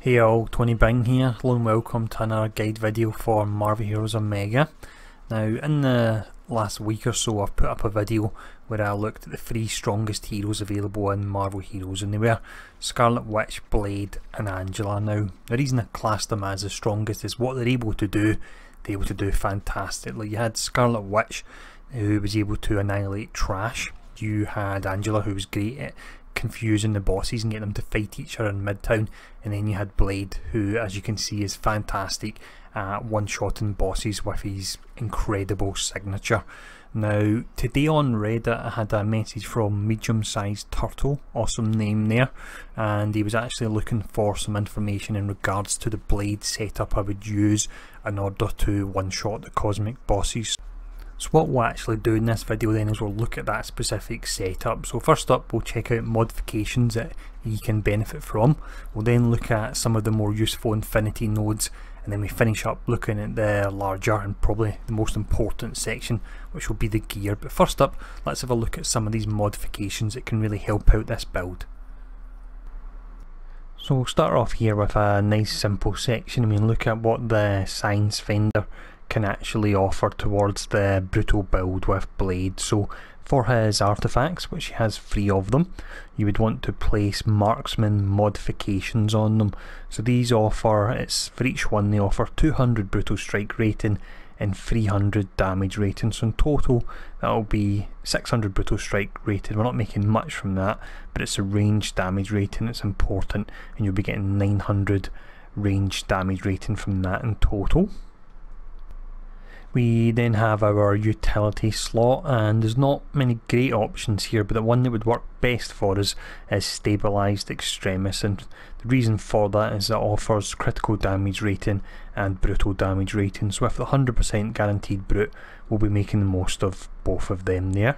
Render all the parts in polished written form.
Hey all, Tony Bing here. Hello and welcome to another guide video for Marvel Heroes Omega. Now, in the last week or so I've put up a video where I looked at the 3 strongest heroes available in Marvel Heroes, and they were Scarlet Witch, Blade and Angela. Now, the reason I classed them as the strongest is what they're able to do. They're able to do fantastically. You had Scarlet Witch, who was able to annihilate trash. You had Angela, who was great at confusing the bosses and getting them to fight each other in Midtown, and then you had Blade, who, as you can see, is fantastic at one-shotting bosses with his incredible signature. Now, today on Reddit I had a message from Medium Sized Turtle, awesome name there, and he was actually looking for some information in regards to the Blade setup I would use in order to one-shot the cosmic bosses. So what we'll actually do in this video then is we'll look at that specific setup. So first up, we'll check out modifications that you can benefit from. We'll then look at some of the more useful infinity nodes, and then we finish up looking at the larger and probably the most important section, which will be the gear. But first up, let's have a look at some of these modifications that can really help out this build. So we'll start off here with a nice simple section. I mean, look at what the Science Fender can actually offer towards the brutal build with Blade. So for his artifacts, which he has 3 of them, you would want to place marksman modifications on them. So these offer, for each one they offer 200 brutal strike rating and 300 damage rating. So in total that'll be 600 brutal strike rated. We're not making much from that, but it's a range damage rating, it's important, and you'll be getting 900 range damage rating from that in total. We then have our utility slot, and there's not many great options here, but the one that would work best for us is Stabilized Extremis, and the reason for that is it offers critical damage rating and brutal damage rating. So with the 100% guaranteed brute, we'll be making the most of both of them there.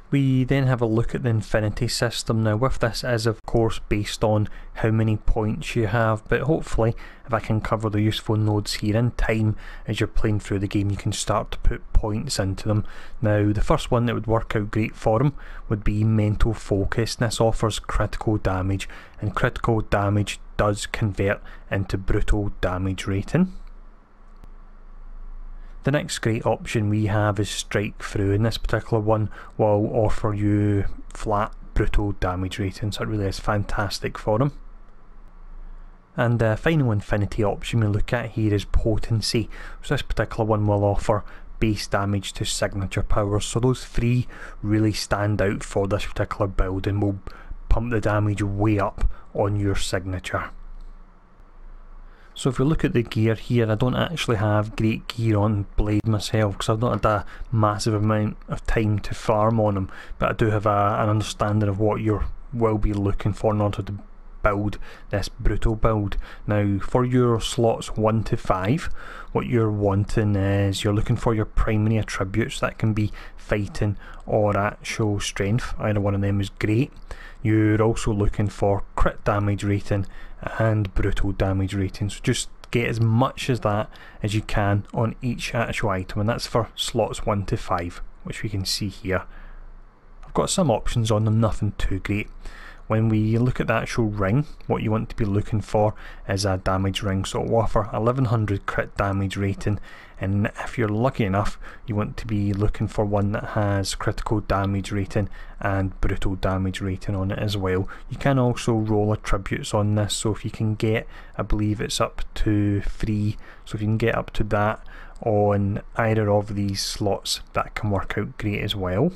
We then have a look at the infinity system. Now with this is of course based on how many points you have, but hopefully if I can cover the useful nodes here in time as you're playing through the game, you can start to put points into them. Now the first one that would work out great for him would be Mental Focus. This offers critical damage, and critical damage does convert into brutal damage rating. The next great option we have is Strike Through, and this particular one will offer you flat brutal damage rating, so it really is fantastic for them. And the final infinity option we look at here is Potency. So this particular one will offer base damage to signature powers, so those 3 really stand out for this particular build and will pump the damage way up on your signature. So if we look at the gear here, I don't actually have great gear on Blade myself because I've not had a massive amount of time to farm on him, but I do have an understanding of what you will be looking for in order to build this brutal build. Now for your slots 1 to 5, what you're wanting is you're looking for your primary attributes. That can be fighting or actual strength, either one of them is great. You're also looking for crit damage rating and brutal damage rating, so just get as much as that as you can on each actual item, and that's for slots 1 to 5, which we can see here. I've got some options on them, nothing too great. When we look at the actual ring, what you want to be looking for is a damage ring, so it will offer 1100 crit damage rating, and if you're lucky enough you want to be looking for one that has critical damage rating and brutal damage rating on it as well. You can also roll attributes on this, so if you can get, I believe it's up to 3, so if you can get up to that on either of these slots, that can work out great as well.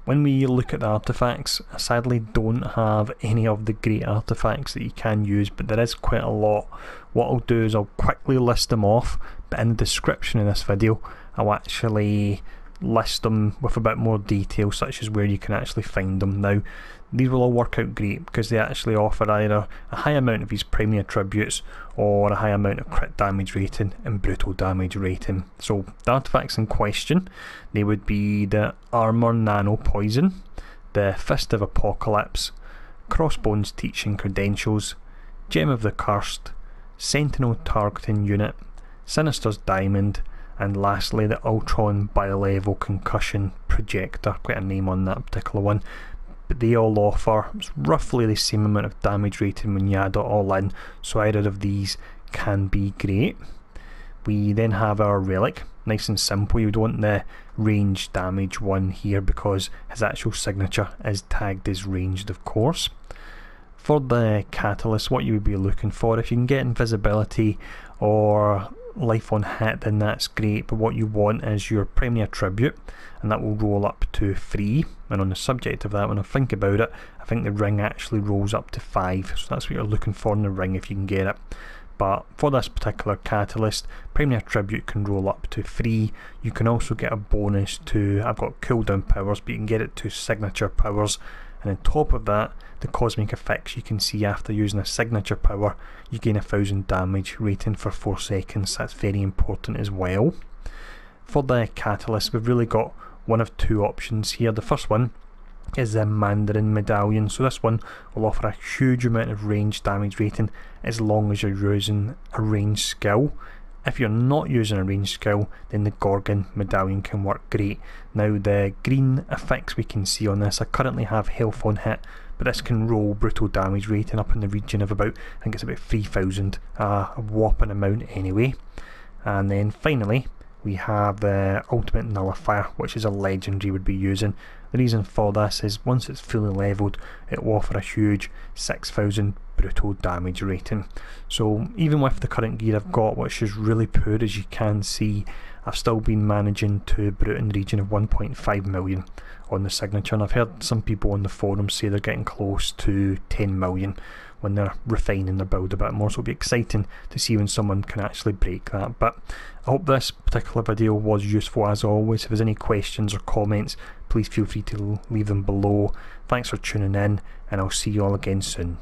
When we look at the artifacts, I sadly don't have any of the great artifacts that you can use, but there is quite a lot. What I'll do is I'll quickly list them off, but in the description of this video I'll actually list them with a bit more detail, such as where you can actually find them. Now these will all work out great because they actually offer either a high amount of these primary attributes or a high amount of crit damage rating and brutal damage rating. So the artifacts in question, they would be the Armor Nano Poison, the Fist of Apocalypse, Crossbones Teaching Credentials, Gem of the Cursed, Sentinel Targeting Unit, Sinister's Diamond, and lastly the Ultron Bi-Level Concussion Projector. Quite a name on that particular one. but they all offer roughly the same amount of damage rating when you add it all in, so either of these can be great. We then have our relic, nice and simple. You would want the range damage one here because his actual signature is tagged as ranged, of course. For the catalyst, what you would be looking for, if you can get invisibility or life on hit, then that's great, but what you want is your primary attribute, and that will roll up to 3. And on the subject of that, when I think about it, I think the ring actually rolls up to 5, so that's what you're looking for in the ring if you can get it. But for this particular catalyst, primary attribute can roll up to 3. You can also get a bonus to, I've got cooldown powers, but you can get it to signature powers, and on top of that, the cosmic effects you can see after using a signature power, you gain 1000 damage rating for 4 seconds. That's very important as well. For the catalyst, we've really got one of two options here. The first one is the Mandarin Medallion, so this one will offer a huge amount of range damage rating as long as you're using a ranged skill. If you're not using a ranged skill, then the Gorgon Medallion can work great. Now the green effects we can see on this, I currently have health on hit, but this can roll brutal damage rating up in the region of about, I think it's about 3000, a whopping amount anyway. And then finally we have the ultimate Nullifier, which is a legendary would be using. The reason for this is once it's fully levelled, it will offer a huge 6000 brutal damage rating. So even with the current gear I've got, which is really poor as you can see, I've still been managing to brute in the region of 1.5 million on the signature, and I've heard some people on the forums say they're getting close to 10 million when they're refining their build a bit more, so it'll be exciting to see when someone can actually break that. But I hope this particular video was useful as always. If there's any questions or comments, please feel free to leave them below. Thanks for tuning in, and I'll see you all again soon.